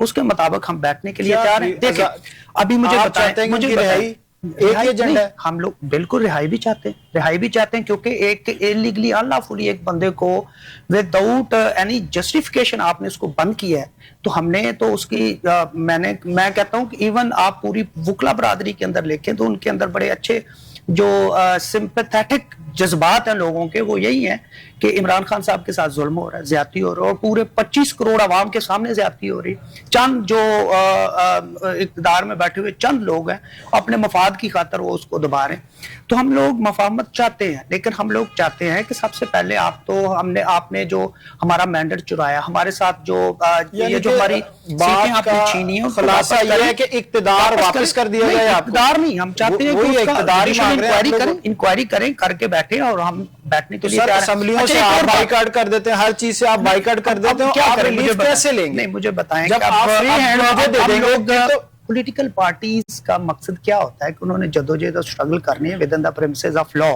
اس کے مطابق ہم بیٹھنے کے لیے تیار ہیں. دیکھیں ابھی مجھے بتائیں ایک ایجنڈا ہے. ہم لوگ بالکل رہائی بھی چاہتے ہیں کیونکہ ایک انلیگلی انلافلی ایک بندے کو وداؤٹ اینی جسٹیفیکیشن آپ نے اس کو بند کیا ہے, تو ہم نے تو اس کی میں کہتا ہوں کہ ایون آپ پوری وکلا برادری کے اندر لکھیں تو ان کے اندر بڑے اچھے جو سمپیتھیٹک جذبات ہیں لوگوں کے, وہ یہی ہیں کہ عمران خان صاحب کے ساتھ ظلم ہو رہا ہے, زیادتی ہو رہا ہے, اور پورے 25 کروڑ عوام کے سامنے زیادتی ہو رہی ہے. چند جو اقتدار میں بیٹھے ہوئے چند لوگ ہیں اپنے مفاد کی خاطر وہ اس کو دبا رہے ہیں. تو ہم لوگ مفاہمت چاہتے ہیں, لیکن ہم لوگ چاہتے ہیں کہ سب سے پہلے آپ نے جو ہمارا مینڈیٹ چرایا, ہمارے ساتھ جو یہ جو ہماری سیٹیں آپ نے چھینی ہیں, خلاصہ یہ ہے کہ اقتدار واپس کر دیا جائے. اقتدار نہیں, ہم چاہتے ہیں کہ انکوائری کریں, کر کے بیٹھیں, اور ہم بیٹھنے کے لیے اسمبلیوں سے آپ بائیکاٹ کر دیتے ہیں, ہر چیز سے آپ بائیکاٹ کر دیتے ہیں, کیا ریلیف کیسے لیں گے؟ نہیں مجھے بتائیں جب آپ فری ہینڈ مجھے دے دیں گے تو پولیٹیکل پارٹیز کا مقصد کیا ہوتا ہے کہ انہوں نے جدوجہد اور اسٹرگل کرنی ہے ودن دا پریمسز آف لا.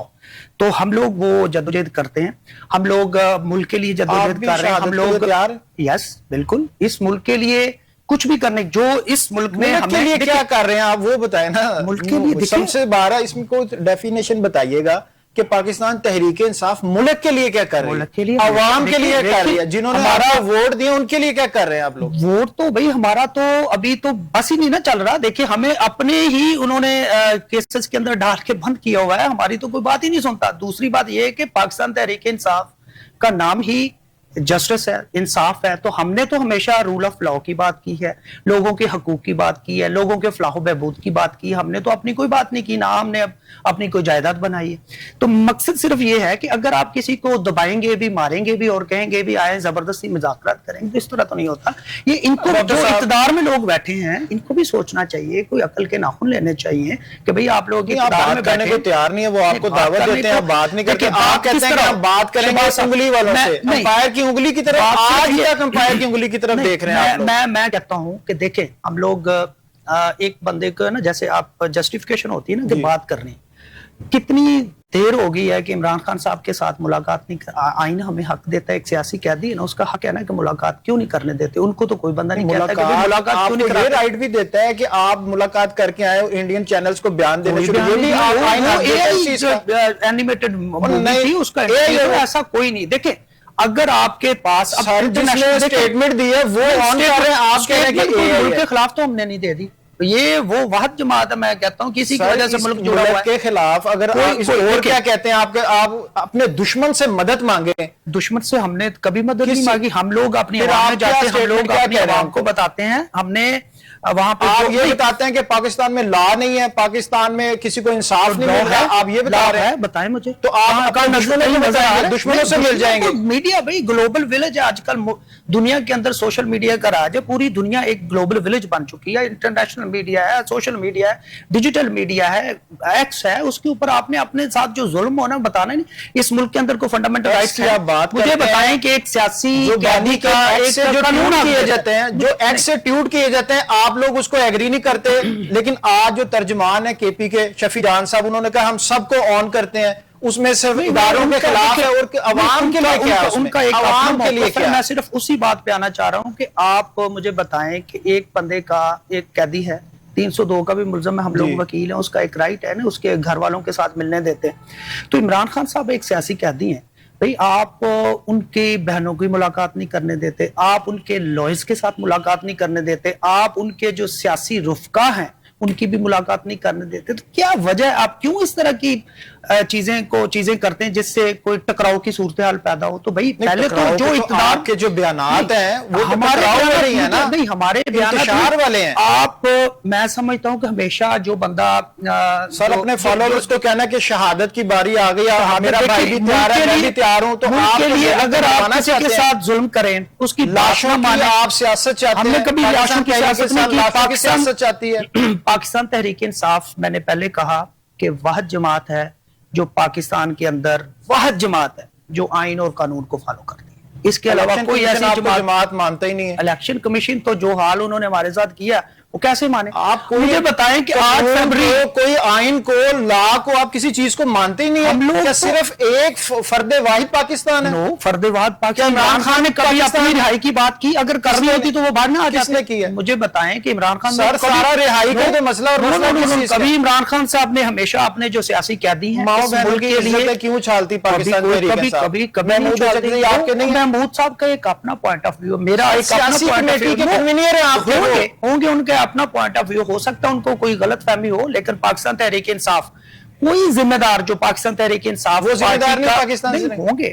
تو ہم لوگ وہ جدوجہد کرتے ہیں, ہم لوگ ملک کے لیے جدوجہد کر رہے ہیں, ہم لوگ یس بالکل اس ملک کے لیے کچھ بھی کرنے, جو اس ملک میں ہم کے لیے کیا کر رہے ہیں آپ وہ بتائیں نا. ملک کے لیے سب سے 12 اس میں کوئی ڈیفینیشن بتائیے گا کہ پاکستان تحریک انصاف ملک کے لیے کیا کر رہی ہے, عوام کے لیے کر رہی ہے, جنہوں نے ہمارا ووٹ دیا ان کے لیے کیا کر رہے ہیں آپ لوگ؟ ووٹ تو بھئی ہمارا تو ابھی تو بس ہی نہیں نا چل رہا. دیکھیں ہمیں اپنے ہی انہوں نے کیسز کے اندر ڈال کے بند کیا ہوا ہے, ہماری تو کوئی بات ہی نہیں سنتا. دوسری بات یہ ہے کہ پاکستان تحریک انصاف کا نام ہی جسٹس ہے, انصاف ہے, تو ہم نے تو ہمیشہ رول آف لا کی بات کی ہے, لوگوں کے حقوق کی بات کی ہے, لوگوں کے فلاح و بہبود کی بات کی. ہم نے تو اپنی کوئی بات نہیں کی, نہ ہم نے اپنی کوئی جائیداد بنائی ہے. تو مقصد صرف یہ ہے کہ اگر آپ کسی کو دبائیں گے بھی, ماریں گے بھی, اور کہیں گے بھی آئے زبردستی مذاکرات کریں گے, تو اس طرح تو نہیں ہوتا. یہ ان کو جو اقتدار میں لوگ بیٹھے ہیں ان کو بھی سوچنا چاہیے, کوئی عقل کے ناخن لینے چاہیے کہ بھئی آپ لوگ اقتدار میں بیٹھنے کو تیار نہیں ہے, وہ آپ کو دعوت دیتے ہیں, بات نہیں کرتے. آپ کہتے ہیں کہ ہم بات کریں گے انگلی والوں سے, امپائر کی انگلی کی طرف, آج تک امپائر کی انگلی کی طرف دیکھ رہے ہیں. میں کہتا ہوں کہ دیکھیں ہم لوگ ایک بندے کو نا, جیسے آپ جسٹیفیکیشن ہوتی ہے نا کہ بات کرنی, کتنی دیر ہو گئی ہے کہ عمران خان صاحب کے ساتھ ملاقات نہیں, آئین ہمیں حق دیتا ہے, ایک سیاسی قیدی ہے نا, اس کا حق ہے نا کہ ملاقات کیوں نہیں کرنے دیتے. ان کو تو کوئی بندہ نہیں کہتا کہ ملاقات کیوں نہیں کراتے. یہ رائٹ بھی دیتا ہے کہ آپ ملاقات کر کے آئے, انڈین چینلز کو بیان دینے شروع, یہ بھی اینیمیٹڈ مووی تھی اس کا, ایسا کوئی نہیں. دیکھیں اگر آپ کے پاس اسٹیٹمنٹ دی ہے وہ آن کر رہے ہیں, آپ کہہ رہے ہیں کہ ملک کے خلاف تو ہم نے نہیں دے دی. یہ وہ واحد جماعت ہے, میں کہتا ہوں کسی کی وجہ سے ملک جڑا ہوا ہے کے خلاف. اگر اور کیا کہتے ہیں آپ اپنے دشمن سے مدد مانگے, دشمن سے ہم نے کبھی مدد نہیں مانگی. ہم لوگ اپنی عوام میں جاتے ہیں, ہم لوگ اپنی عوام کو بتاتے ہیں, ہم نے وہاں پہ آپ یہ بتاتے ہیں کہ پاکستان میں لا نہیں ہے, پاکستان میں کسی کو انصاف نہیں مل رہا, آپ یہ بتا رہے ہیں. بتائیں مجھے, تو آپ دشمنوں سے مل جائیں گے. میڈیا بھائی گلوبل ولیج ہے آج کل دنیا کے اندر, سوشل میڈیا کا راج ہے, پوری دنیا ایک گلوبل ولیج بن چکی ہے. انٹرنیشنل میڈیا ہے, سوشل میڈیا ہے, ڈیجیٹل میڈیا ہے, ایکس ہے, اس کے اوپر آپ نے اپنے ساتھ جو ظلم ہونا بتانا نہیں. اس ملک کے اندر کو فنڈامنٹل رائٹس کی بات مجھے بتائیں کہ ایک سیاسی قیدی کا جو قانون کیے جاتے ہیں, جو ایکس سے ٹیوٹ کیے جاتے ہیں, آپ لوگ اس کو ایگری نہیں کرتے. لیکن آج جو ترجمان ہے کے پی کے شفیع جان صاحب, انہوں نے کہا ہم سب کو آن کرتے ہیں, اس میں صرف اداروں کے خلاف ہے اور عوام کے لیے کیا ہے, ان کا ایک عوام کے لیے کیا ہے. میں صرف اسی بات پہ آنا چاہ رہا ہوں کہ آپ مجھے بتائیں کہ ایک بندے کا, ایک قیدی ہے 302 کا بھی ملزم ہے, ہم لوگ وکیل ہیں, اس کا ایک رائٹ ہے نا, اس کے گھر والوں کے ساتھ ملنے دیتے ہیں. تو عمران خان صاحب ایک سیاسی قیدی ہیں بھئی, آپ ان کی بہنوں کی ملاقات نہیں کرنے دیتے, آپ ان کے لوئرز کے ساتھ ملاقات نہیں کرنے دیتے, آپ ان کے جو سیاسی رفقا ہیں ان کی بھی ملاقات نہیں کرنے دیتے. تو کیا وجہ ہے, آپ کیوں اس طرح کی چیزیں کرتے ہیں جس سے کوئی ٹکراؤ کی صورتحال پیدا ہو؟ تو بھائی پہلے تو جو اقتدار کے جو بیانات ہیں وہ ہمارے نہیں, ہمارے بیانات والے ہیں. آپ میں سمجھتا ہوں کہ ہمیشہ جو بندہ سر اپنے فالوورز کو کہنا کہ شہادت کی باری آ گئی, میرا بھائی بھی تیار ہے, میں بھی تیار ہوں, تو آپ کے لیے اگر آپ کسی کے ساتھ ظلم کریں, اس کی لاشوں کی آپ سیاست چاہتے ہیں, ہم نے کبھی لاشوں کی سیاست نہیں کی. پاکستان سیاست چاہتی ہے. پاکستان تحریک انصاف, میں نے پہلے کہا کہ واحد جماعت ہے جو پاکستان کے اندر, واحد جماعت ہے جو آئین اور قانون کو فالو کرتی ہے. اس کے علاوہ کوئی ایسی جماعت مانتا ہی نہیں ہے. الیکشن کمیشن تو جو حال انہوں نے ہمارے ساتھ کیا وہ کیسے مانے؟ آپ مجھے بتائیں کہ آج فیبری کوئی آئین کو لا کو آپ کسی چیز کو مانتے ہی نہیں ہم لوگ کیا صرف ایک فرد واحد پاکستان ہے؟ نو فرد واحد پاکستان. عمران خان نے کبھی اپنی رہائی کی بات کی؟ اگر کرنی ہوتی تو وہ باہر نہ آ جاتے. کس نے کی ہے؟ مجھے بتائیں کہ عمران خان سر سارا رہائی کا تو مسئلہ اور کبھی عمران خان صاحب نے ہمیشہ اپنے جو سیاسی قیدی ہیں ماؤں بہنوں کی عزتیں کیوں چھالتی پاکستان محمود صاحب کا ایک اپنا پوائنٹ آف ویو, میرا ایک سیاسی کمیٹی کے کنوینئر ہیں آپ ہوں گے, ان کے اپنا پوائنٹ آف ویو ہو سکتا ہے, ان کو کوئی غلط فہمی ہو, لیکن پاکستان تحریک انصاف کوئی ذمہ دار جو پاکستان تحریک انصاف وہ ذمہ دار نہیں پاکستان سے ہوں گے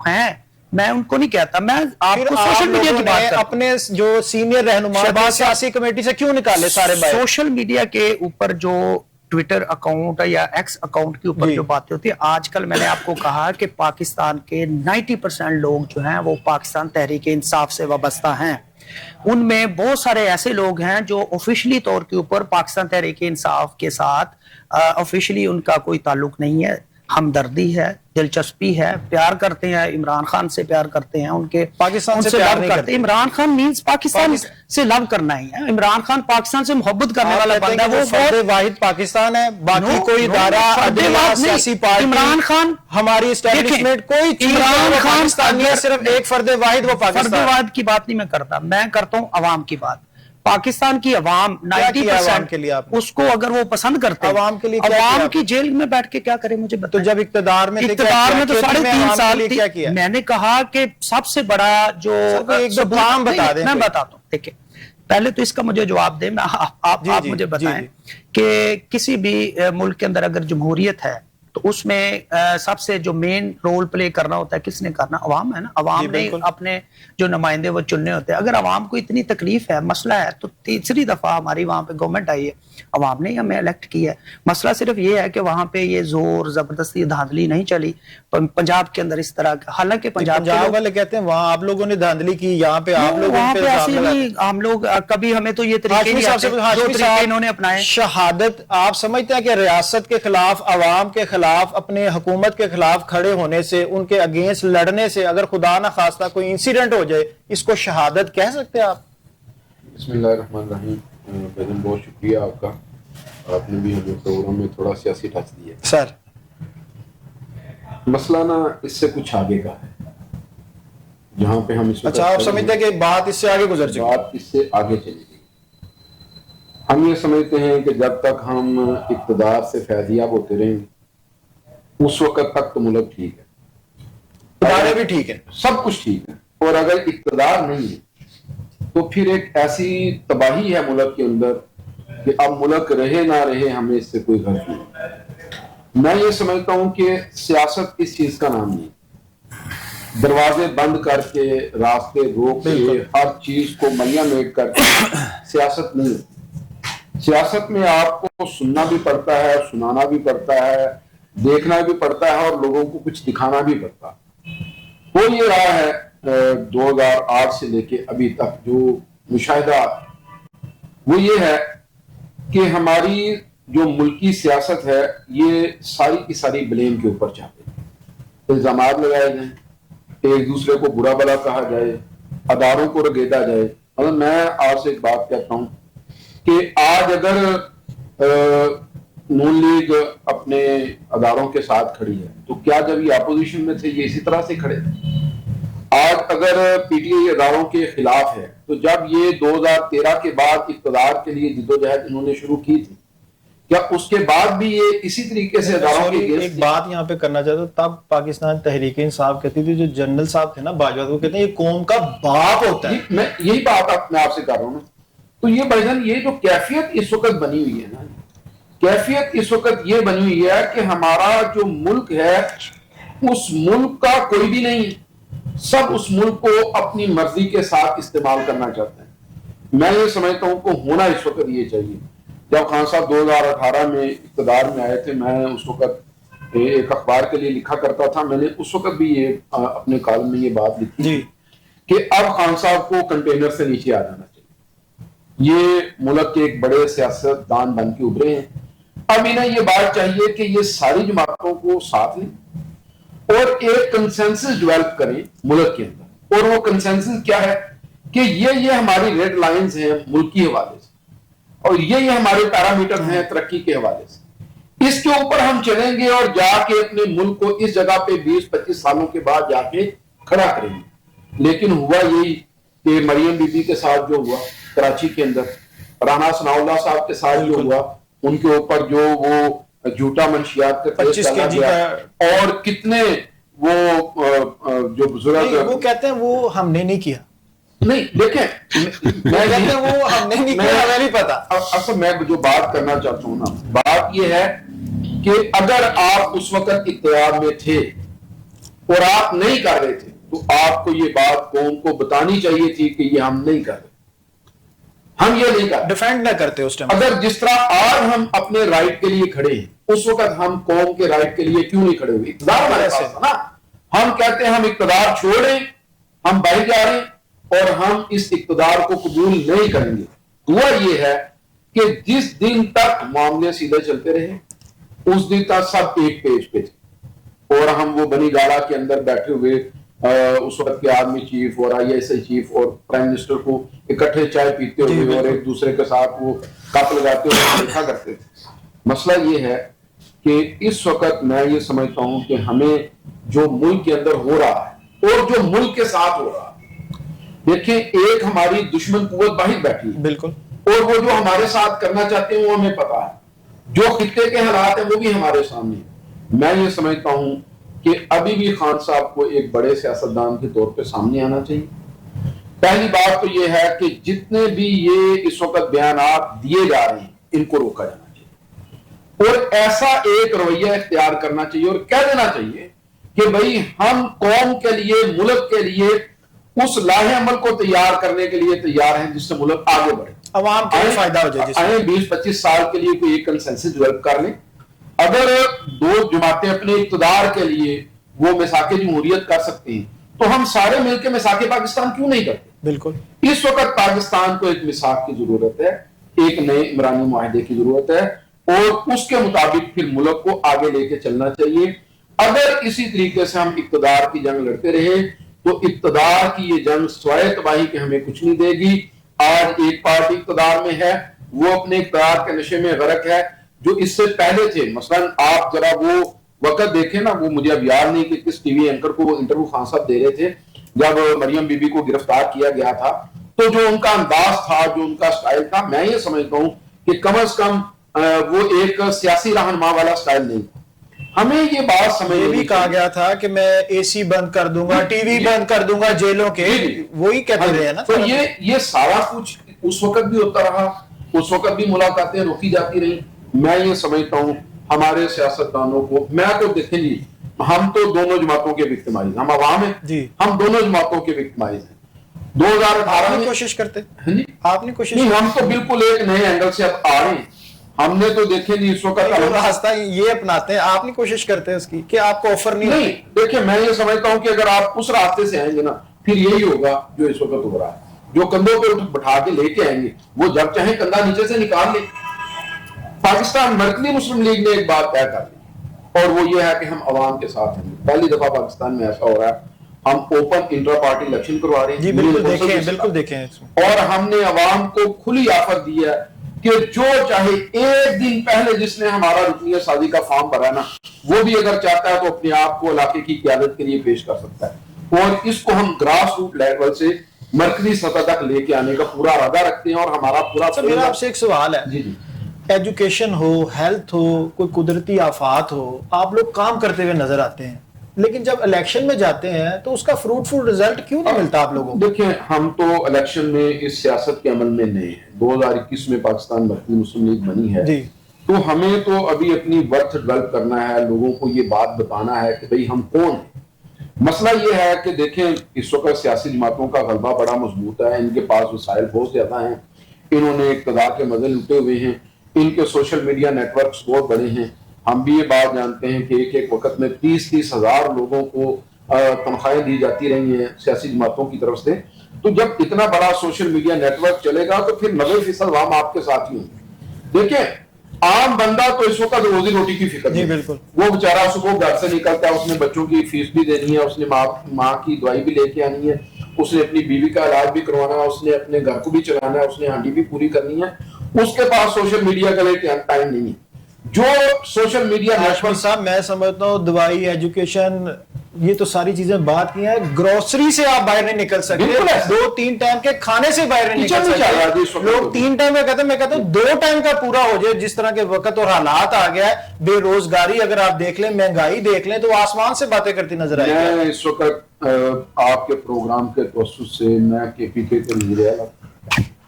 ہیں, میں ان کو نہیں کہتا, میں آپ کو سوشل میڈیا کی بات کرتا ہوں. اپنے جو سینئر رہنما سیاسی کمیٹی سے کیوں نکالے سارے باہر؟ سوشل میڈیا کے اوپر جو ٹویٹر اکاؤنٹ یا ایکس اکاؤنٹ کے اوپر جو باتیں ہوتی ہیں, آج کل میں نے آپ کو کہا کہ پاکستان کے 90% لوگ جو ہیں وہ پاکستان تحریک انصاف سے وابستہ ہیں. ان میں بہت سارے ایسے لوگ ہیں جو آفیشلی طور کے اوپر پاکستان تحریک انصاف کے ساتھ آفیشلی ان کا کوئی تعلق نہیں ہے, ہمدردی ہے, دلچسپی ہے, پیار کرتے ہیں, عمران خان سے پیار کرتے ہیں, ان کے پاکستان سے پیار نہیں کرتے. عمران خان مینز پاکستان سے لو کرنا ہی ہے. عمران خان پاکستان سے محبت کرنے والا بندہ ہے, وہ فرد واحد پاکستان ہے, باقی کوئی ادارہ عدلیہ سیاسی پارٹی عمران خان ہماری اسٹیبلشمنٹ کوئی عمران خان صرف ایک فرد واحد وہ پاکستان. فرد واحد کی بات نہیں میں کرتا, میں کرتا ہوں عوام کی بات. پاکستان کی عوام 90% اس کو اگر وہ پسند کرتے ہیں, عوام کے لیے عوام کی جیل میں بیٹھ کے کیا کرے مجھے بتائیں. تو جب اقتدار میں تو 3.5 سال میں نے کہا کہ سب سے بڑا جو کام بتا دیں, میں بتاتا ہوں. دیکھیں پہلے تو اس کا مجھے جواب دیں, آپ مجھے بتائیں کہ کسی بھی ملک کے اندر اگر جمہوریت ہے تو اس میں سب سے جو مین رول پلے کرنا ہوتا ہے کس نے کرنا؟ عوام ہے نا. عوام نے اپنے جو نمائندے وہ چننے ہوتے ہیں. اگر عوام کو اتنی تکلیف ہے, مسئلہ ہے, تو تیسری دفعہ ہماری وہاں پہ گورنمنٹ آئی ہے, عوام نے ہمیں الیکٹ کیا ہے. مسئلہ صرف یہ ہے کہ وہاں پہ یہ زور زبردستی دھاندلی نہیں چلی پنجاب کے اندر اس طرح کا. حالانکہ پنجاب والے کہتے ہیں وہاں آپ لوگوں نے دھاندلی کی, یہاں پہ آپ لوگ ہم لوگ کبھی ہمیں تو یہ طریقے جو طریقے انہوں نے اپنائے. شہادت آپ سمجھتے ہیں کہ ریاست کے خلاف, عوام کے خلاف, اپنے حکومت کے خلاف کھڑے ہونے سے, ان کے اگینسٹ لڑنے سے اگر خدا نہ خواستہ کوئی انسیڈنٹ ہو جائے, اس کو شہادت کہہ سکتے ہیں آپ؟ بسم اللہ الرحمن الرحیم. بیگم بہت شکریہ آپ کا, آپ نے بھی ہمیں پروگرام میں تھوڑا سیاسی ٹچ دیا. سر مسئلہ نا اس سے کچھ آگے کا ہے, جہاں پہ ہم اچھا آپ سمجھتے ہیں کہ بات اس سے آگے گزر چکی, بات اس سے آگے چلی گئی. ہم یہ سمجھتے ہیں کہ جب تک ہم اقتدار سے فیضیاب ہوتے رہیں گے اس وقت تک تو ملک ٹھیک ہے, ادارے بھی ٹھیک ہے, سب کچھ ٹھیک ہے. اور اگر اقتدار نہیں ہے تو پھر ایک ایسی تباہی ہے ملک کے اندر کہ اب ملک رہے نہ رہے ہمیں اس سے کوئی غرض نہیں. میں یہ سمجھتا ہوں کہ سیاست اس چیز کا نام نہیں, دروازے بند کر کے, راستے روک کے, ہر چیز کو ملیا میٹ کر کے سیاست نہیں. سیاست میں آپ کو سننا بھی پڑتا ہے, سنانا بھی پڑتا ہے, دیکھنا بھی پڑتا ہے, اور لوگوں کو کچھ دکھانا بھی پڑتا ہے. وہ یہ رہا ہے 2008 سے لے کے ابھی تک جو مشاہدہ وہ یہ ہے کہ ہماری جو ملکی سیاست ہے یہ ساری کی ساری بلیم کے اوپر چاہتے ہیں. الزامات لگائے جائیں, ایک دوسرے کو برا بلا کہا جائے, اداروں کو رگیدا جائے. مطلب میں آپ سے ایک بات کہتا ہوں کہ آج اگر نون لیگ اپنے اداروں کے ساتھ کھڑی ہے تو کیا جب یہ اپوزیشن میں تھے یہ اسی طرح سے کھڑے تھے؟ آج اگر پی ٹی آئی اداروں کے خلاف ہے تو جب یہ 2013 کے بعد اقتدار کے لیے جدوجہد انہوں نے شروع کی تھی, کیا اس کے بعد بھی یہ اسی طریقے سے اداروں کے ایک بات یہاں پہ کرنا چاہتا ہوں, تب پاکستان تحریک انصاف کہتی تھی, جو جنرل صاحب تھے نا باجوہ, وہ کہتے ہیں یہ قوم کا باپ ہوتا ہے. میں یہی بات میں آپ سے کر رہا ہوں. تو یہ بھائی جان یہ جو کیفیت اس وقت بنی ہوئی ہے نا, کیفیت اس وقت یہ بنی ہوئی ہے کہ ہمارا جو ملک ہے اس ملک کا کوئی بھی نہیں ہے, سب اس ملک کو اپنی مرضی کے ساتھ استعمال کرنا چاہتے ہیں. میں یہ سمجھتا ہوں کہ ہونا اس وقت یہ چاہیے. جب خان صاحب 2018 میں اقتدار میں آئے تھے, میں اس وقت ایک اخبار کے لیے لکھا کرتا تھا, میں نے اس وقت بھی یہ اپنے کالم میں یہ بات لکھی کہ اب خان صاحب کو کنٹینر سے نیچے آ جانا چاہیے. یہ ملک کے ایک بڑے سیاست دان بن کے ابھرے ہیں, اب انہیں یہ بات چاہیے کہ یہ ساری جماعتوں کو ساتھ لیں اور ایک کنسنسس ڈیولپ کریں ملک کے اندر. اور وہ کنسنسس کیا ہے کہ یہ ہماری ریڈ لائنز ہیں ملکی حوالے سے. اور یہ ہمارے پیرامیٹر ہیں ترقی کے حوالے سے، اس کے اوپر ہم چلیں گے اور جا کے اپنے ملک کو اس جگہ پہ 20-25 سالوں کے بعد جا کے کھڑا کریں گے۔ لیکن ہوا یہی کہ مریم بی بی کے ساتھ جو ہوا کراچی کے اندر، رانا ثناء اللہ صاحب کے ساتھ جو ہوا، ان کے اوپر جو وہ جھوٹا منشیات کا کیس چلا گیا، اور کتنے وہ جو بزرگ وہ کہتے ہیں وہ ہم نے نہیں کیا، نہیں دیکھیں میں کہتے ہیں وہ ہم نے نہیں کیا، ہمیں نہیں پتا۔ اصل میں جو بات کرنا چاہتا ہوں نا، بات یہ ہے کہ اگر آپ اس وقت اقتدار میں تھے اور آپ نہیں کر رہے تھے تو آپ کو یہ بات قوم کو بتانی چاہیے تھی کہ یہ ہم نہیں کر رہے، ہم یہ نہیں کر رہے، ڈیفینڈ نہ کرتے اس ٹائم۔ اگر جس طرح آج ہم اپنے رائٹ کے لیے کھڑے ہیں، اس وقت ہم قوم کے رائٹ کے لیے کیوں نہیں کھڑے ہوئے؟ اقتدار ہمارے پاس ہے نا، ہم کہتے ہیں ہم اقتدار چھوڑیں، ہم باہر جا رہے ہیں اور ہم اس اقتدار کو قبول نہیں کریں گے۔ ہوا یہ ہے کہ جس دن تک معاملے سیدھے چلتے رہے اس دن تک سب ایک پیج پہ تھے، اور ہم وہ بنی گاڑا کے اندر بیٹھے ہوئے اس وقت کے آرمی چیف اور ISI چیف اور پرائم منسٹر کو اکٹھے چائے پیتے ہوئے اور ایک دوسرے کے ساتھ وہ کپ لگاتے ہوئے دیکھا کرتے تھے۔ مسئلہ یہ ہے کہ اس وقت میں یہ سمجھتا ہوں کہ ہمیں جو ملک کے اندر ہو رہا ہے اور جو ملک کے ساتھ ہو رہا ہے، دیکھیں ایک ہماری دشمن قوت باہر بیٹھی ہے، بالکل، اور وہ جو ہمارے ساتھ کرنا چاہتے ہیں وہ ہمیں پتا ہے، جو خطے کے حالات ہیں وہ بھی ہمارے سامنے ہیں۔ میں یہ سمجھتا ہوں کہ ابھی بھی خان صاحب کو ایک بڑے سیاستدان کے طور پہ سامنے آنا چاہیے۔ پہلی بات تو یہ ہے کہ جتنے بھی یہ اس وقت بیانات دیے جا رہے ہیں ان کو روکا جانا چاہیے، اور ایسا ایک رویہ اختیار کرنا چاہیے اور کہہ دینا چاہیے کہ بھئی ہم قوم کے لیے، ملک کے لیے اس لاہ عمل کو تیار کرنے کے لیے تیار ہیں جس سے ملک آگے بڑھے، عوام کو فائدہ ہو جائے، آئیں 20-25 سال کے لیے کوئی ایک کنسنسس ڈیولپ کر لیں۔ اگر دو جماعتیں اپنے اقتدار کے لیے وہ میثاق جمہوریت کر سکتے ہیں تو ہم سارے مل کے میثاق پاکستان کیوں نہیں کرتے؟ بالکل، اس وقت پاکستان کو ایک میثاق کی ضرورت ہے، ایک نئے عمرانی معاہدے کی ضرورت ہے، اور اس کے مطابق پھر ملک کو آگے لے کے چلنا چاہیے۔ اگر اسی طریقے سے ہم اقتدار کی جنگ لڑتے رہے تو اقتدار کی یہ جنگ سوائے تباہی کے ہمیں کچھ نہیں دے گی۔ آج ایک پارٹی اقتدار میں ہے، وہ اپنے اقتدار کے نشے میں غرق ہے، جو اس سے پہلے تھے مثلا آپ ذرا وہ وقت دیکھیں نا، وہ مجھے اب یاد نہیں کہ کس ٹی وی اینکر کو وہ انٹرویو خان صاحب دے رہے تھے جب مریم بی بی کو گرفتار کیا گیا تھا، تو جو ان کا انداز تھا، جو ان کا سٹائل تھا، میں یہ سمجھتا ہوں کہ کم از کم وہ ایک سیاسی رہنما والا سٹائل نہیں تھا۔ ہمیں یہ بات سمجھ یہ بھی کہا گیا تھا کہ میں AC بند کر دوں گا، ٹی وی بند کر دوں گا جیلوں کے، وہی کہتے رہے نا۔ تو یہ سارا کچھ اس وقت بھی ہوتا رہا، اس وقت بھی ملاقاتیں روکی جاتی رہی۔ میں یہ سمجھتا ہوں ہمارے سیاستدانوں کو، میں تو دیکھیں جی ہم تو دونوں جماعتوں کے وکٹمائز، ہم عوام ہیں جی، ہم دونوں جماعتوں کے وکٹمائز ہیں۔ 2018 میں کوشش کرتے ہیں، آپ نے کوشش نہیں، ہم تو بالکل ایک نئے اینگل سے اب آ رہے ہیں۔ ہم نے تو دیکھیں جی اس وقت راستہ یہ اپناتے ہیں، آپ نہیں کوشش کرتے اس کی کہ آپ کو آفر نہیں۔ دیکھیں میں یہ سمجھتا ہوں کہ اگر آپ اس راستے سے آئیں گے نا پھر یہی ہوگا جو اس وقت ہو رہا ہے، جو کندھوں پہ بٹھا کے لے کے آئیں گے وہ جب چاہیں کندھا نیچے سے نکال لیں۔ پاکستان مرکزی مسلم لیگ نے ایک بات طے کر لی اور وہ یہ ہے کہ ہم عوام کے ساتھ ہیں۔ پہلی دفعہ پاکستان میں ایسا ہو رہا ہے، ہم اوپن انٹرا پارٹی الیکشن کروا رہے ہیں، جی بالکل دیکھیں، اور ہم نے عوام کو کھلی آفر دی ہے کہ جو چاہے ایک دن پہلے جس نے ہمارا رکنیت سازی کا فارم بھرا نا، وہ بھی اگر چاہتا ہے تو اپنے آپ کو علاقے کی قیادت کے لیے پیش کر سکتا ہے، اور اس کو ہم گراس روٹ لیول سے مرکزی سطح تک لے کے آنے کا پورا ارادہ رکھتے ہیں۔ اور ہمارا پورا میرا آپ سے ایک سوال ہے، جی ایجوکیشن ہو، ہیلتھ ہو، کوئی قدرتی آفات ہو، آپ لوگ کام کرتے ہوئے نظر آتے ہیں، لیکن جب الیکشن میں جاتے ہیں تو اس کا فروٹفل رزلٹ کیوں نہیں ملتا آپ لوگوں کو؟ دیکھیں ہم تو الیکشن میں اس سیاست کے عمل میں نئے ہیں، 2021 میں پاکستان مرکزی مسلم لیگ بنی ہے جی، تو ہمیں تو ابھی اپنی ورتھ ڈیولپ کرنا ہے، لوگوں کو یہ بات بتانا ہے کہ بھئی ہم کون ہیں۔ مسئلہ یہ ہے کہ دیکھیں اس وقت سیاسی جماعتوں کا غلبہ بڑا مضبوط ہے، ان کے پاس وسائل بہت زیادہ ہیں، انہوں نے اقتدار کے مزے لوٹے ہوئے ہیں، ان کے سوشل میڈیا نیٹ ورکس بہت بڑے ہیں۔ ہم بھی یہ بات جانتے ہیں کہ ایک وقت میں 30 ہزار لوگوں کو تنخواہیں دی جاتی رہی ہیں سیاسی جماعتوں کی طرف سے، تو جب اتنا بڑا سوشل میڈیا نیٹ ورک چلے گا تو پھر 90% عوام آپ کے ساتھ ہی ہوں گے۔ دیکھیں عام بندہ تو اس وقت روزی روٹی کی فکر نہیں، بالکل، وہ بیچارہ صبح گھر سے نکلتا ہے، اس نے بچوں کی فیس بھی دینی ہے، اس نے ماں کی دوائی بھی لے کے آنی ہے، اس نے اپنی بیوی کا علاج بھی کروانا ہے، اس نے اپنے گھر کو بھی چلانا ہے، اس نے ہانڈی بھی پوری کرنی ہے، اس کے پاس سوشل میڈیا کے لیے ٹائم نہیں ہے. جو سوشل میڈیا صاحب میں سمجھتا ہوں دوائی ایجوکیشن یہ تو ساری چیزیں بات کی ہیں, گروسری سے آپ باہر نہیں نکل سکتے, 2-3 ٹائم کے کھانے سے باہر نہیں نکل سکتے. لوگ 3 ٹائم کا کہتے ہیں, میں کہتا ہوں 2 ٹائم کا پورا ہو جائے. جس طرح کے وقت اور حالات آ گیا ہے, بے روزگاری اگر آپ دیکھ لیں, مہنگائی دیکھ لیں, تو آسمان سے باتیں کرتی نظر آئی. میں اس وقت آپ کے پروگرام کے توسط سے میں KPK کے وزیر اعلیٰ,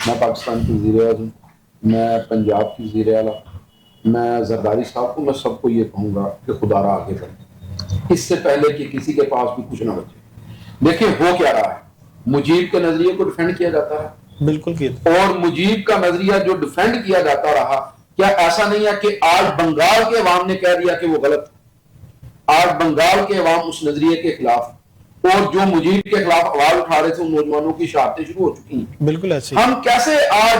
میں پاکستان کے وزیر اعظم, میں پنجاب کے وزیر اعلیٰ, میں زرداری صاحب کو, میں سب کو یہ کہوں گا کہ خدا را آگے بڑھیں, اس سے پہلے کہ کسی کے پاس بھی کچھ نہ بچے. دیکھیں ہو کیا رہا ہے, مجیب کے نظریے کو ڈیفینڈ کیا جاتا ہے, بالکل, اور مجیب کا نظریہ جو ڈیفینڈ کیا جاتا رہا, کیا ایسا نہیں ہے کہ آج بنگال کے عوام نے کہہ دیا کہ وہ غلط؟ آج بنگال کے عوام اس نظریے کے خلاف, اور جو مجیب کے خلاف آواز اٹھا رہے تھے ان نوجوانوں کی شہادتیں شروع ہو چکی ہیں. بالکل ایسے ہم کیسے آج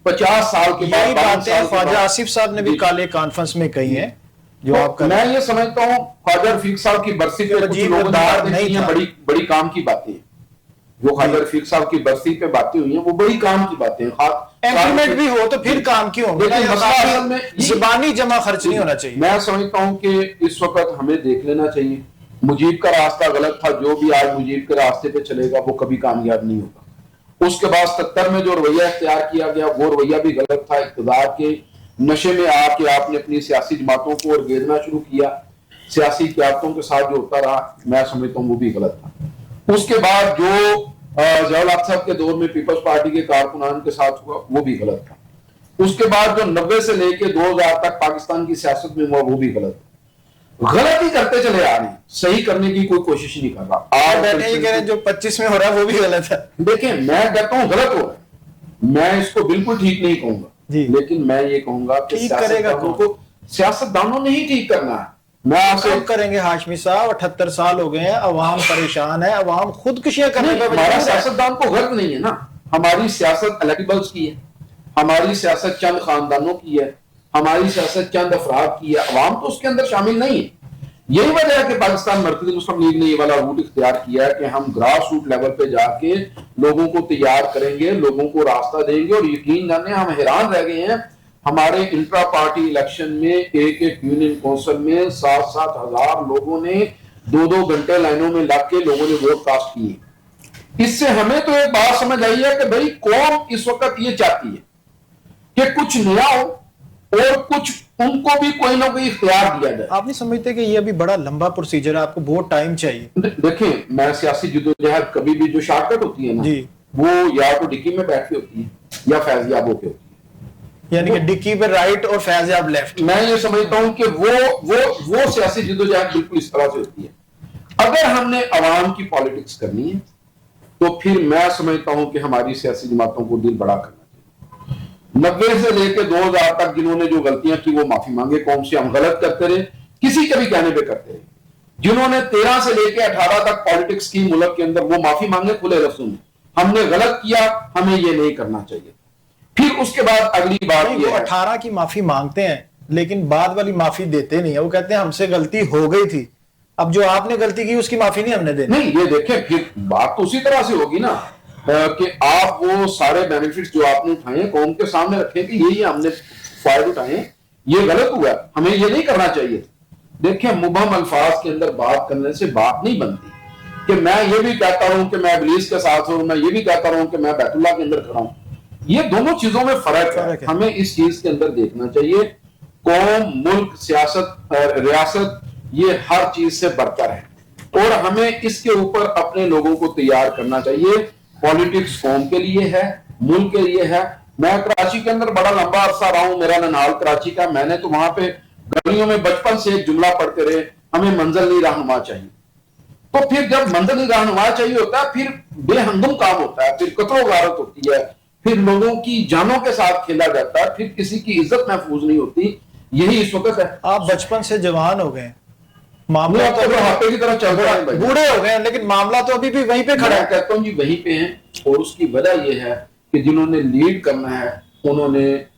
50 سال کے بعد, یہی باتیں خواجہ آصف صاحب نے بھی کالے کانفرنس میں کہی ہیں, جو آپ میں یہ سمجھتا ہوں خواجہ رفیق صاحب کی برسی پہ کچھ لوگوں نے باتیں کی ہیں, بڑی کام کی باتیں ہیں. جو خواجہ رفیق صاحب کی برسی پہ باتیں ہوئی ہیں وہ بڑی کام کی باتیں ہیں. امپلیمنٹ بھی ہو تو پھر کام کیوں ہوں گے, زبانی جمع خرچ نہیں ہونا چاہیے. میں سمجھتا ہوں کہ اس وقت ہمیں دیکھ لینا چاہیے, مجیب کا راستہ غلط تھا, جو بھی آج مجیب کے راستے پہ چلے گا وہ کبھی کامیاب نہیں ہوگا. اس کے بعد 77 میں جو رویہ اختیار کیا گیا وہ رویہ بھی غلط تھا. اقتدار کے نشے میں آ کے آپ نے اپنی سیاسی جماعتوں کو اور گیرنا شروع کیا, سیاسی قیادتوں کے ساتھ جو ہوتا رہا, میں سمجھتا ہوں وہ بھی غلط تھا. اس کے بعد جو ضیاء الحق صاحب کے دور میں پیپلز پارٹی کے کارکنان کے ساتھ ہوا وہ بھی غلط تھا. اس کے بعد جو 90 سے لے کے 2000 تک پاکستان کی سیاست میں ہوا وہ بھی غلط تھا. غلط ہی کرتے چلے آ رہے ہیں, صحیح کرنے کی کوئی کوشش نہیں کر رہا. آپ یہ کہہ رہے ہیں جو 25 میں ہو رہا ہے وہ بھی غلط ہے. دیکھیں میں کہتا ہوں غلط ہو رہا ہے, میں اس کو بالکل ٹھیک نہیں کہوں گا, لیکن میں یہ کہوں گا کہ سیاستدانوں نے ہی ٹھیک کرنا ہے. میں آپ سے کریں گے ہاشمی صاحب, 78 سال ہو گئے ہیں, عوام پریشان ہے, عوام خودکشیاں کرنے کا. ہمارا سیاستدان کو غرض نہیں ہے نا, ہماری سیاست الیکٹیبلز کی ہے, ہماری سیاست چند خاندانوں کی ہے, ہماری سیاست چند افراد کی ہے, عوام تو اس کے اندر شامل نہیں ہے. یہی وجہ ہے کہ پاکستان مرکزی مسلم لیگ نے یہ والا روٹ اختیار کیا ہے کہ ہم گراس روٹ لیول پہ جا کے لوگوں کو تیار کریں گے, لوگوں کو راستہ دیں گے. اور یقین جانے ہم حیران رہ گئے ہیں, ہمارے انٹرا پارٹی الیکشن میں ایک یونین کونسل میں 7-7 ہزار لوگوں نے 2-2 گھنٹے لائنوں میں لگ کے لوگوں نے ووٹ کاسٹ کیے. اس سے ہمیں تو ایک بات سمجھ آئی ہے کہ بھئی قوم اس وقت یہ چاہتی ہے کہ کچھ نیا ہو اور کچھ ان کو بھی کوئی نہ کوئی اختیار دیا جائے. آپ نہیں سمجھتے کہ یہ ابھی بڑا لمبا پروسیجر ہے, آپ کو بہت ٹائم چاہیے؟ دیکھیں میں سیاسی جدوجہد کبھی بھی جو شارٹ کٹ ہوتی ہے نا وہ یا تو ڈکی میں بیٹھ کے ہوتی ہے یا فیض یاب ہو کے ہوتی ہے, یعنی کہ ڈکی پہ رائٹ اور فیض یاب لیفٹ. میں یہ سمجھتا ہوں کہ وہ سیاسی جدوجہد بالکل اس طرح سے ہوتی ہے. اگر ہم نے عوام کی پالیٹکس کرنی ہے تو پھر میں سمجھتا ہوں کہ ہماری سیاسی جماعتوں کو دل بڑا کرنا چاہیے. 90 سے لے کے 2000 تک جنہوں نے جو غلطیاں کی وہ معافی مانگے, قوم سے ہم غلط کرتے رہے, کسی کے بھی کہنے پہ کرتے رہے. جنہوں نے 13 سے لے کے 18 تک پالیٹکس کی ملک کے اندر وہ معافی مانگے کھلے لفظوں میں, ہم نے غلط کیا, ہمیں یہ نہیں کرنا چاہیے. پھر اس کے بعد اگلی بات یہ 18 کی معافی مانگتے ہیں لیکن بعد والی معافی دیتے نہیں ہیں, وہ کہتے ہیں ہم سے غلطی ہو گئی تھی, اب جو آپ نے غلطی کی اس کی معافی نہیں ہم نے دینی. نہیں, یہ دیکھیں پھر بات تو اسی طرح سے ہوگی نا کہ آپ وہ سارے بینیفٹس جو آپ نے اٹھائے ہیں قوم کے سامنے رکھیں کہ یہ ہم نے فائدے اٹھائے ہیں, یہ غلط ہوا, ہمیں یہ نہیں کرنا چاہیے. دیکھیں مبہم الفاظ کے اندر بات کرنے سے بات نہیں بنتی کہ میں یہ بھی کہتا رہوں کہ میں ابلیس کے ساتھ ہوں, میں یہ بھی کہتا رہوں کہ میں بیت اللہ کے اندر کھڑا ہوں. یہ دونوں چیزوں میں فرق ہے. ہمیں اس چیز کے اندر دیکھنا چاہیے قوم, ملک, سیاست, ریاست یہ ہر چیز سے برتر ہے اور ہمیں اس کے اوپر اپنے لوگوں کو تیار کرنا چاہیے. پالیٹکس قوم کے لیے ہے, ملک کے لیے ہے. میں کراچی کے اندر بڑا لمبا عرصہ رہا ہوں, میرا ننال کراچی کا, میں نے تو وہاں پہ گلیوں میں بچپن سے ایک جملہ پڑھتے رہے, ہمیں منزل نہیں رہنما چاہیے. تو پھر جب منزل نہیں رہنما چاہیے ہوتا ہے پھر بے ہنگم کام ہوتا ہے, پھر قتل و غارت ہوتی ہے, پھر لوگوں کی جانوں کے ساتھ کھیلا جاتا ہے, پھر کسی کی عزت محفوظ نہیں ہوتی. یہی اس وقت ہے. آپ بچپن سے جوان ہو گئے, معاملہ تو بڑھاپے کی طرح چل رہا ہے, بوڑھے ہو گئے ہیں لیکن معاملہ تو ابھی بھی وہیں پہ کھڑا ہے. میں کہتا ہوں جی وہیں پہ ہیں, اور اس کی وجہ یہ ہے کہ جنہوں نے لیڈ کرنا ہے انہوں نے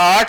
8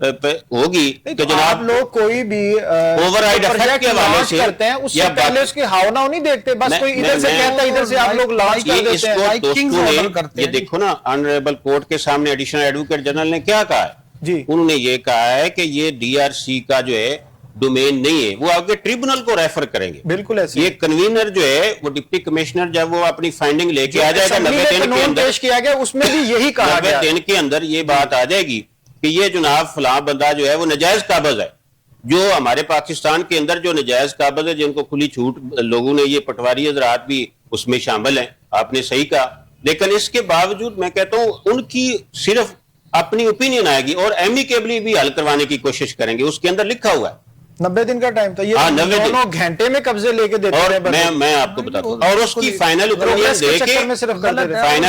ہوگی کہ جناب لوگ کوئی بھی اوور رائڈ افیکٹ کے حوالے سے کرتے ہیں اس سے پہلے اس کے ہاؤ ناؤ نہیں دیکھتے، بس کوئی ادھر سے کہتا ہے ادھر سے آپ لوگ لانچ کر دیتے ہیں۔ یہ دیکھو نا آنریبل کورٹ کے سامنے ایڈیشنل ایڈوکیٹ جنرل نے کیا کہا ہے جی، انہوں نے یہ کہا ہے کہ یہ ڈی آر سی کا جو ہے ڈومین نہیں ہے، وہ آگے ٹریبونل کو ریفر کریں گے۔ بالکل ایسے یہ کنوینر جو ہے وہ ڈپٹی کمشنر جب وہ اپنی فائنڈنگ لے کے آ جائے گا 90 دن کے اندر، پیش کیا گیا اس میں بھی یہی کہا گیا 90 دن کے اندر یہ بات آ جائے گی کہ یہ جناب فلاں بندہ جو ہے وہ نجائز قابض ہے۔ جو ہمارے پاکستان کے اندر جو نجائز قابض ہے جن کو کھلی چھوٹ، لوگوں نے یہ پٹواری حضرات بھی اس میں شامل ہیں، آپ نے صحیح کہا، لیکن اس کے باوجود میں کہتا ہوں ان کی صرف اپنی اوپینین آئے گی اور ایمیکیبلی بھی حل کروانے کی کوشش کریں گے، اس کے اندر لکھا ہوا ہے 90 دن کا ٹائم تھا، یہ 90 دونوں گھنٹے میں قبضے لے کے دیتے ہیں۔ میں آپ کو بتاتا ہوں، اور اس کی فائنل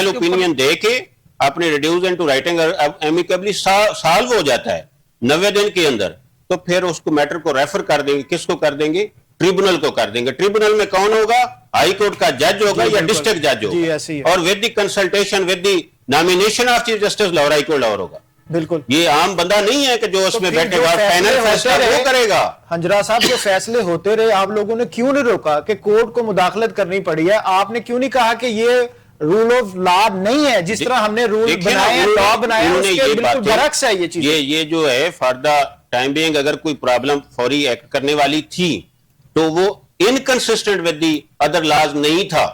اوپینین دے کے اپنے radios and to writing amicably solve ہو جاتا ہے 90 دن کے اندر، تو پھر اس کو میٹر کو ریفر کر دیں گے، کس کو کر دیں گے؟ ٹریبونل کو کر دیں گے۔ ٹریبونل میں کون ہوگا؟ ہائی کورٹ کا جج ہوگا یا ڈسٹرکٹ جج ہوگا، اور with the consultation with the nomination of chief justice Lahore high court Lahore ہوگا۔ بالکل، یہ عام بندہ نہیں ہے کہ جو اس میں بیٹھے گا فائنل فیصلہ وہ کرے گا۔ ہنجرا صاحب جو فیصلے ہوتے رہے آپ لوگوں نے کیوں نہیں روکا کہ کورٹ کو مداخلت کرنی پڑی ہے؟ آپ نے کیوں نہیں کہا کہ یہ رول آف لا نہیں ہے، جس طرح ہم نے رول بنائے ہیں، لا بنائے ہیں، اس کے بالکل برعکس ہے یہ چیز۔ یہ جو ہے فار دا ٹائم بینگ اگر کوئی پرابلم فوری ایکٹ کرنے والی تھی تو وہ inconsistent with the other laws نہیں تھا،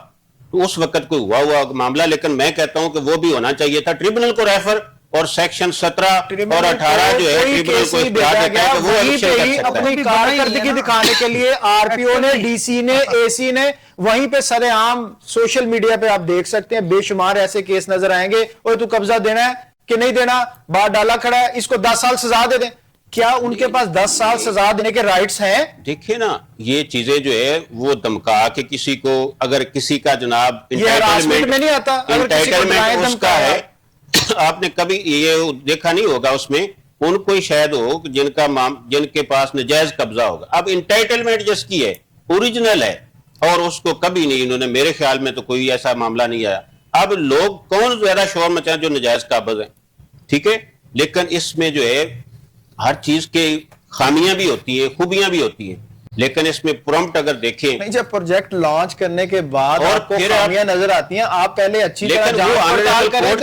تو اس وقت کوئی ہوا معاملہ، لیکن میں کہتا ہوں کہ وہ بھی ہونا چاہیے تھا ٹریبونل کو ریفر، اور سیکشن 17 اور 18 جو ہے ٹریبونل کو اختیار دیتا ہے کہ وہ ایکشن کر سکتا ہے۔ اپنی کارکردگی دکھانے کے لیے آر پی او نے، ڈی سی نے، اے سی نے، وہیں پہ سر عام سوشل میڈیا پہ آپ دیکھ سکتے ہیں بے شمار ایسے کیس نظر آئیں گے، اور تو قبضہ دینا ہے کہ نہیں دینا، بار ڈالا کھڑا ہے، اس کو 10 سال سزا دے دیں۔ کیا ان کے پاس 10 سال سزا دینے کے رائٹس ہیں؟ دیکھیں نا یہ چیزیں جو ہے وہ دھمکا کے کسی کو، اگر کسی کا جناب انٹائٹلمنٹ میں نہیں آتا، انٹائٹلمنٹ اس کا ہے، آپ نے کبھی یہ دیکھا نہیں ہوگا اس میں ان کو شاید ہو جن کے پاس نجائز قبضہ ہوگا۔ اب انٹائٹلمنٹ جس کی ہے اوریجنل ہے، اور اس کو کبھی نہیں، انہوں نے میرے خیال میں تو کوئی ایسا معاملہ نہیں آیا۔ اب لوگ کون زیادہ شور مچائیں؟ جو نجائز قابض ہیں، ٹھیک ہے، لیکن اس میں جو ہے ہر چیز کے خامیاں بھی ہوتی ہیں، خوبیاں بھی ہوتی ہیں، لیکن اس میں پرومپٹ اگر دیکھیں، نہیں جب پروجیکٹ لانچ کرنے کے بعد آپ کو خامیاں نظر آتی ہیں، آپ پہلے اچھی طرح جانچ پڑتال کریں،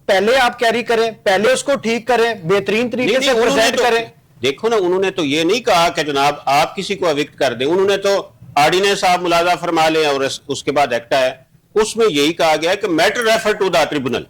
پہلے آپ کیری کریں، پہلے اس کو ٹھیک کریں، بہترین طریقے سے پریزنٹ کریں۔ دیکھو نا انہوں نے تو یہ نہیں کہا کہ جناب آپ کسی کو ایوکٹ کر دیں، انہوں نے تو آرڈیننس آپ ملازہ فرما لیں اور اس کے بعد ایکٹ ہے، اس میں یہی کہا گیا کہ matter refer to the tribunal,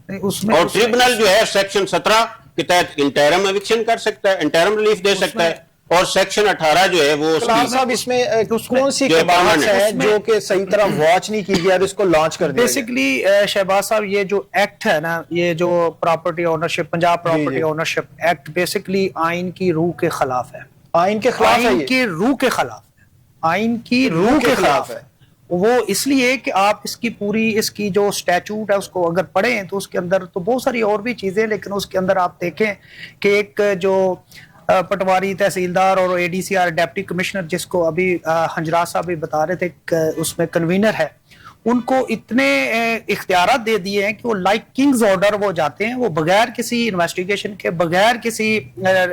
اور ٹریبونل جو ہے سیکشن 17 کے تحت انٹرم ایوکشن کر سکتا ہے، انٹرم ریلیف دے سکتا ہے، اور سیکشن 18 جو ہے وہ صاحب اس میں کون سی قواعد ہے جو کہ صحیح طرح واچ نہیں کی گیا اور اس کو لانچ کر دیا؟ بیسیکلی شہباز صاحب یہ جو ایکٹ ہے نا، یہ جو property ownership, Punjab property ownership act basically آئین کی روح کے خلاف ہے، آئین کے خلاف ہے، آئین کی روح کے خلاف ہے، آئین کی روح کے خلاف ہے۔ وہ اس لیے کہ آپ اس کی جو سٹیچوٹ ہے اس کو اگر پڑھیں تو اس کے اندر تو بہت ساری اور بھی چیزیں، لیکن اس کے اندر آپ دیکھیں کہ ایک جو پٹواری تحصیلدار اور A D C R deputy commissioner, جس کو ابھی ہنجرا صاحب بھی بتا رہے تھے اس میں کنوینر ہے، ان کو اتنے اختیارات دے دیے ہیں کہ وہ لائک کنگز آرڈر وہ جاتے ہیں، وہ بغیر کسی انویسٹیگیشن کے، بغیر کسی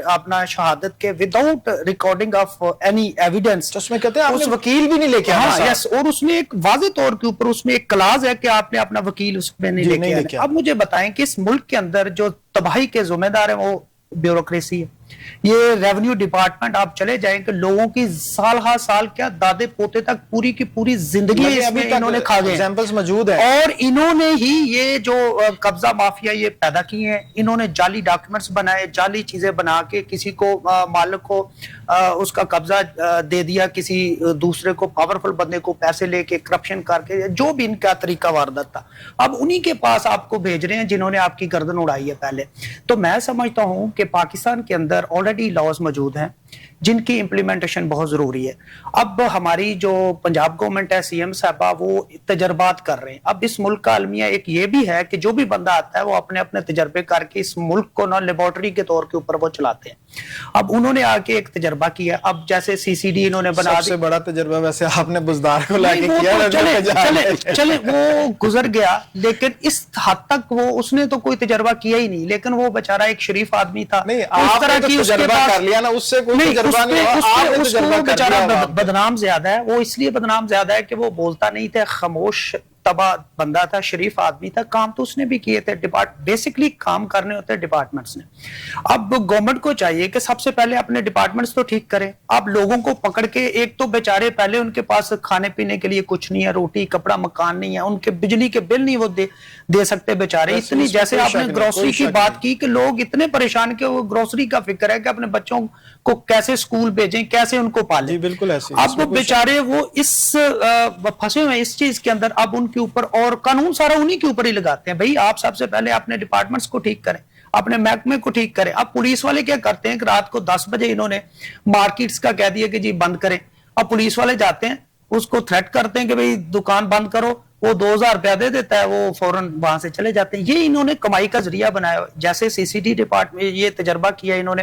اپنا شہادت کے، without recording of any evidence, اس میں کہتے ہیں آپ نے وکیل بھی نہیں لے کے آنا، یس، اور اس میں ایک واضح طور کے اوپر اس میں ایک کلاز ہے کہ آپ نے اپنا وکیل اس میں نہیں لے کے آنا۔ اب مجھے بتائیں کہ اس ملک کے اندر جو تباہی کے ذمہ دار ہیں وہ بیوروکریسی ہے، یہ ریونیو ڈپارٹمنٹ آپ چلے جائیں کہ لوگوں کی سال ہر سال کیا دادے پوتے تک پوری کی پوری زندگی اس میں انہوں نے کھا گئے، ایگزامپلز موجود ہیں، اور انہوں نے ہی یہ جو قبضہ مافیا یہ پیدا کی ہیں، انہوں نے جعلی ڈاکیومنٹس بنائے، جعلی چیزیں بنا کے کسی کو مالک کو اس کا قبضہ دے دیا، کسی دوسرے کو پاورفل بندے کو پیسے لے کے کرپشن کر کے، جو بھی ان کا طریقہ واردات تھا، اب انہی کے پاس آپ کو بھیج رہے ہیں جنہوں نے آپ کی گردن اڑائی ہے پہلے۔ تو میں سمجھتا ہوں کہ پاکستان کے اندر آلریڈی لاز موجود ہیں، جن کی امپلیمنٹیشن بہت ضروری ہے. اب ہماری جو پنجاب گورنمنٹ ہے, سی ایم صاحبہ, وہ تجربات کر رہے ہیں. اب اس ملک کا المیہ ایک یہ بھی ہے کہ جو بھی بندہ آتا ہے وہ اپنے اپنے تجربے کر کے اس ملک کو نا لیبارٹری کے طور کے اوپر وہ چلاتے ہیں. اب انہوں نے آ کے ایک تجربہ کیا. اب جیسے سی سی ڈی انہوں نے بنا, سب سے بڑا تجربہ ویسے آپ نے بزدار کو لا کے کیا, چلے وہ گزر گیا, لیکن اس حد تک وہ اس نے تو کوئی تجربہ کیا ہی نہیں, لیکن وہ بیچارہ ایک شریف آدمی تھا. نہیں, آپ نے تو تجربہ کر لیا نا, اس سے کوئی تجربہ نہیں ہوا, اس کو بیچارہ بدنام زیادہ ہے. وہ اس لیے بدنام زیادہ ہے کہ وہ بولتا نہیں تھا, خاموش تباہ بندہ تھا, شریف آدمی تھا. کام تو اس نے بھی کیے تھے, بیسکلی کام کرنے ہوتے ہیں ڈپارٹمنٹس نے. اب گورنمنٹ کو چاہیے کہ سب سے پہلے اپنے ڈپارٹمنٹس تو ٹھیک کریں. اب لوگوں کو پکڑ کے, ایک تو بیچارے پہلے ان کے پاس کھانے پینے کے لیے کچھ نہیں ہے, روٹی کپڑا مکان نہیں ہے, ان کے بجلی کے بل نہیں وہ دے سکتے بیچارے. اتنی, جیسے آپ نے گروسری کی بات کی کہ لوگ اتنے پریشان کہ وہ گروسری کا فکر ہے کہ اپنے بچوں کو کیسے سکول بھیجیں, کیسے ان کو پالیں. بالکل ایسے. اب وہ بیچارے وہ اس پھنسے ہوئے اس چیز کے اندر. اب ان کے اوپر, اور قانون سارا انہی کے اوپر ہی لگاتے ہیں. بھائی آپ سب سے پہلے اپنے ڈپارٹمنٹس کو ٹھیک کریں, اپنے محکمے کو ٹھیک کریں. اب پولیس والے کیا کرتے ہیں کہ رات کو 10 بجے انہوں نے مارکیٹس کا کہہ دیا کہ جی بند کریں. اب پولیس والے جاتے ہیں, اس کو تھریٹ کرتے ہیں کہ بھئی دکان بند کرو, وہ 2000 روپیہ دے دیتا ہے, وہ فوراً وہاں سے چلے جاتے ہیں. یہ انہوں نے کمائی کا ذریعہ بنایا. جیسے سی سی ڈی ڈپارٹمنٹ یہ تجربہ کیا انہوں نے,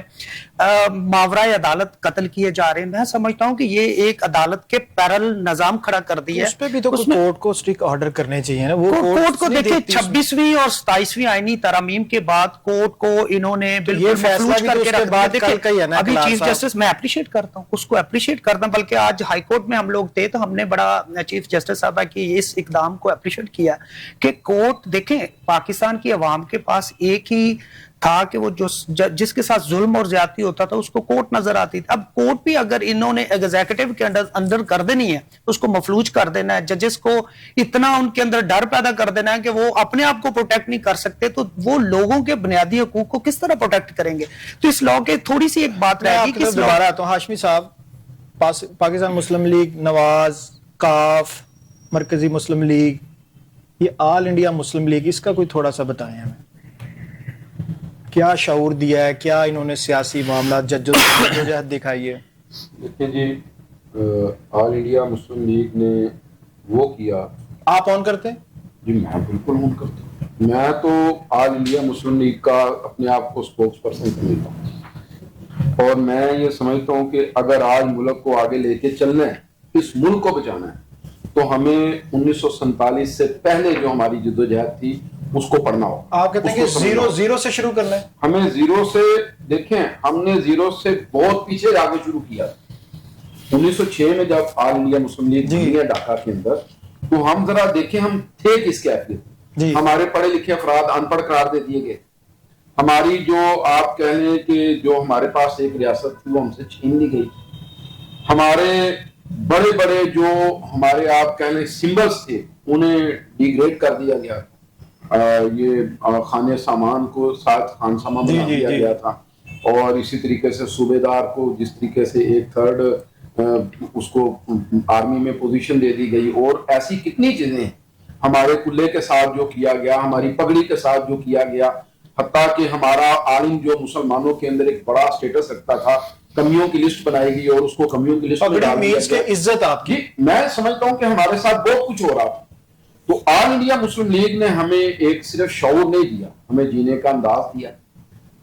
ماورائے عدالت قتل کیے جا رہے ہیں. میں سمجھتا ہوں کہ یہ ایک عدالت کے پیرل نظام کھڑا کر دیا ہے. اس پہ بھی تو کورٹ کو سٹرکٹ آرڈر کرنے چاہیے نا. وہ کورٹ کو دیکھیں 26ویں اور 27ویں آئینی ترامیم کے بعد کورٹ کو انہوں نے بالکل مفلوج کر کے رکھا. دیکھیں ابھی چیف جسٹس, میں اپریشیٹ کرتا ہوں, اس کو اپریشیٹ کرتا ہوں, بلکہ آج ہائی کورٹ میں ہم لوگ تھے تو ہم نے بڑا چیف جسٹس صاحبہ کی اس اقدام کو اپریشیٹ کیا کہ کورٹ, دیکھیں پاکستان کی عوام کے پاس ایک ہی تھا کہ وہ جس کے ساتھ ظلم اور زیادتی ہوتا تھا اس کو کورٹ نظر آتی تھی. اب کورٹ بھی اگر انہوں نے ایگزیکٹو کے اندر کر دینی ہے, اس کو مفلوج کر دینا ہے, ججز کو اتنا ان کے اندر ڈر پیدا کر دینا ہے کہ وہ اپنے آپ کو پروٹیکٹ نہیں کر سکتے, تو وہ لوگوں کے بنیادی حقوق کو کس طرح پروٹیکٹ کریں گے. تو اس لاء کے تھوڑی سی ایک بات رہے گی کہ دوبارہ تو ہاشمی صاحب, پاکستان مسلم لیگ, نواز, کاف, مرکزی مسلم لیگ, یہ آل انڈیا مسلم لیگ, اس کا کوئی تھوڑا سا بتائیں ہمیں, کیا شعور دیا ہے, کیا انہوں نے سیاسی معاملات جدوجہد دکھائی ہے؟ دیکھیں جی, آل انڈیا مسلم لیگ نے وہ کیا. آپ آن کرتے ہیں؟ جی میں بالکل آن کرتا ہوں. میں تو آل انڈیا مسلم لیگ کا اپنے آپ کو سپوکس پرسن سمجھتا ہوں, اور میں یہ سمجھتا ہوں کہ اگر آج ملک کو آگے لے کے چلنا ہے, اس ملک کو بچانا ہے, تو ہمیں 1947 سے پہلے جو ہماری جدوجہد تھی اس کو پڑھنا ہو. آپ کہتے ہیں کہ زیرو سے شروع کرنا ہے؟ ہمیں زیرو سے, دیکھیں ہم نے زیرو سے بہت پیچھے جا کے شروع کیا. 1906 میں جب آل انڈیا مسلم لیگ بنی ہے ڈھاکہ کے اندر, تو ہم ذرا دیکھیں ہم تھے کس کے. ہمارے پڑھے لکھے افراد ان پڑھ قرار دے دیے گئے. ہماری جو آپ کہہ لیں کہ جو ہمارے پاس ایک ریاست تھی وہ ہم سے چھین لی گئی. ہمارے بڑے بڑے جو ہمارے آپ کہہ لیں سمبلس تھے انہیں ڈیگریڈ کر دیا گیا. یہ خانے سامان کو ساتھ خان ساما بنا دیا گیا تھا, اور اسی طریقے سے صوبے دار کو جس طریقے سے 1/3 اس کو آرمی میں پوزیشن دے دی گئی, اور ایسی کتنی چیزیں ہمارے قلعے کے ساتھ جو کیا گیا, ہماری پگڑی کے ساتھ جو کیا گیا, حتیٰ کہ ہمارا عالم جو مسلمانوں کے اندر ایک بڑا سٹیٹس رکھتا تھا, کمیوں کی لسٹ بنائی گئی اور اس کو کمیوں کی لسٹ میں ڈال دیا گیا. عزت آپ کی, میں سمجھتا ہوں کہ ہمارے ساتھ بہت کچھ ہو رہا تھا. تو آل انڈیا مسلم لیگ نے ہمیں ایک صرف شعور نہیں دیا, ہمیں جینے کا انداز دیا,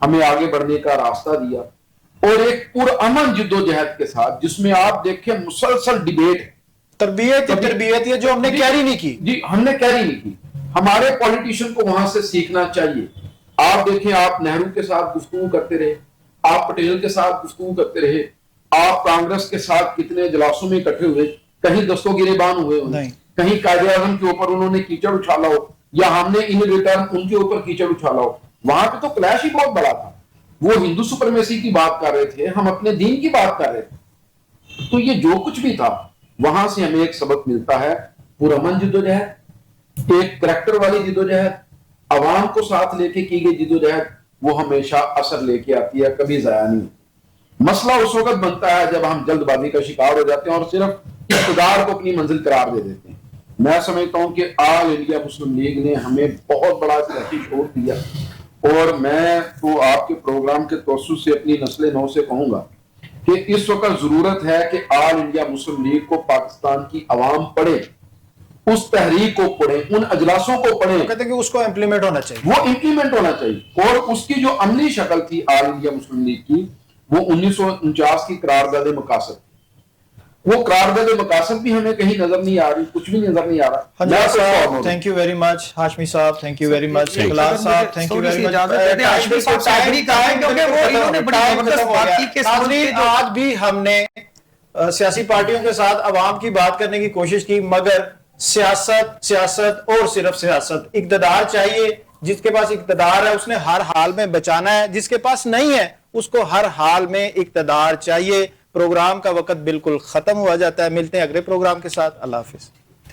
ہمیں آگے بڑھنے کا راستہ دیا, اور ایک پرامن جدوجہد کے ساتھ جس میں آپ دیکھیں مسلسل ڈیبیٹ, تربیت یہ جو ہم نے کیری نہیں کی. جی ہم نے کیری نہیں کی. ہمارے پولیٹیشین کو وہاں سے سیکھنا چاہیے. آپ دیکھیں, آپ نہرو کے ساتھ گفتگو کرتے رہے, آپ پٹیل کے ساتھ گفتگو کرتے رہے, آپ کانگریس کے ساتھ کتنے اجلاسوں میں اکٹھے ہوئے, کہیں دستوں گریبان ہوئے, کہیں قائد اعظم کے اوپر انہوں نے کیچڑ اچھالا ہو, یا ہم نے ان ریٹرن ان کے اوپر کیچڑ اچھالا ہو. وہاں پہ تو کلیش ہی بہت بڑا تھا. وہ ہندو سپرمیسی کی بات کر رہے تھے, ہم اپنے دین کی بات کر رہے تھے. تو یہ جو کچھ بھی تھا وہاں سے ہمیں ایک سبق ملتا ہے, پرامن جدوجہد, ایک کریکٹر والی جدوجہد, عوام کو ساتھ لے کے کی گئی جدوجہد, وہ ہمیشہ اثر لے کے آتی ہے, کبھی ضائع نہیں. مسئلہ اس وقت بنتا ہے جب ہم جلد بازی کا شکار ہو جاتے ہیں اور صرف اقتدار کو اپنی منزل قرار دے دیتے ہیں. میں سمجھتا ہوں کہ آل انڈیا مسلم لیگ نے ہمیں بہت بڑا سیاسی شعور دیا, اور میں تو آپ کے پروگرام کے توسط سے اپنی نسل نو سے کہوں گا کہ کہ اس وقت ضرورت ہے کہ آل انڈیا مسلم لیگ کو پاکستان کی عوام پڑھے، اس تحریک کو پڑھیں، ان اجلاسوں کو پڑھیں، کہتے ہیں کہ اس کو امپلیمنٹ ہونا چاہیے، وہ امپلیمنٹ ہونا چاہیے. اور اس کی جو عملی شکل تھی آل انڈیا مسلم لیگ کی، وہ 1949 کی قرارداد مقاصد، وہ قرارداد مقاصد بھی ہمیں کہیں نظر نہیں آ رہی، کچھ بھی نظر نہیں آ رہا. Thank you very much Hashmi صاحب، تھینک یو ویری مچ اخلاص صاحب، تھینک یو ویری مچ. آج بھی ہم نے سیاسی پارٹیوں کے ساتھ عوام کی بات کرنے کی کوشش کی، مگر سیاست اور صرف سیاست. اقتدار چاہیے، جس کے پاس اقتدار ہے اس نے ہر حال میں بچانا ہے، جس کے پاس نہیں ہے اس کو ہر حال میں اقتدار چاہیے. پروگرام کا وقت بالکل ختم ہوا جاتا ہے، ملتے ہیں اگلے پروگرام کے ساتھ. اللہ حافظ.